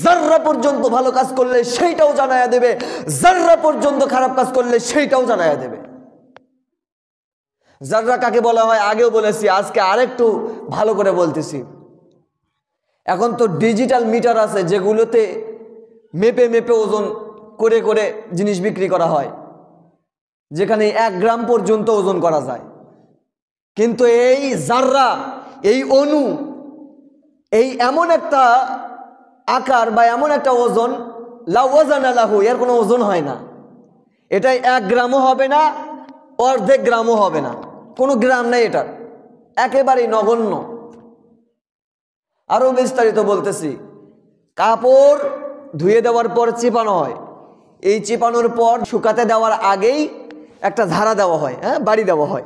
যাররা পর্যন্ত ভালো কাজ করলে সেইটাও জানায়া দেবে, যাররা পর্যন্ত খারাপ কাজ করলে সেইটাও জানায়া দেবে। যাররা কাকে বলা হয় আগেও বলেছি, আজকে আরেকটু ভালো করে বলতেছি। এখন তো ডিজিটাল মিটার আছে যেগুলোতে মেপে মেপে ওজন করে করে জিনিস বিক্রি করা হয়, যেখানে 1 গ্রাম পর্যন্ত ওজন করা যায়। কিন্তু এই যাররা, এই অণু, এই এমন একটা আকার বা এমন একটা ওজন, লা ওয়াজানা লাহু, এর কোনো ওজন হয় না। এটাই 1 গ্রামও হবে না, অর্ধেক গ্রামও হবে না, কোনো গ্রাম নেই এটার, একেবারেই নগণ্য। আরো বিস্তারিত বলতেছি, কাপড় ধুয়ে দেওয়ার পর চিপানো হয়, এই চিপানোর পর শুকাতে দেওয়ার আগেই একটা ঝাড়া দেওয়া হয়, বাড়ি দেওয়া হয়।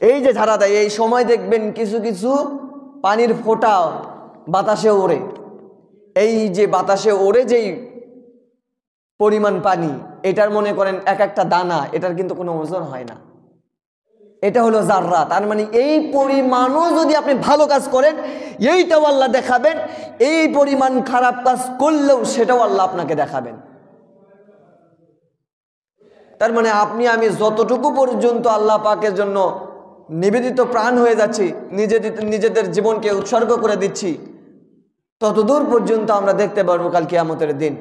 এই যে ঝাড়া দেয়, এই সময় দেখবেন কিছু কিছু পানির ফোঁটা বাতাসে ওড়ে। এই যে বাতাসে ওড়ে যেই পরিমাণ পানি, এটার মনে করেন এক একটা দানা, এটার কিন্তু কোনো ওজন হয় না। এটা হলো যাররা। তার মানে এই পরিমাণও যদি আপনি ভালো কাজ করেন, এইটাও আল্লাহ দেখাবেন, এই পরিমাণ খারাপ কাজ করলেও সেটাও আল্লাহ আপনাকে দেখাবেন। তার মানে আপনি আমি যতটুকু পর্যন্ত আল্লাহ পাকের জন্য নিবেদিত প্রাণ হয়ে যাচ্ছি, নিজেদের জীবনকে উৎসর্গ করে দিচ্ছি, ততদূর পর্যন্ত আমরা দেখতে পারবো কাল কিয়ামতের দিন।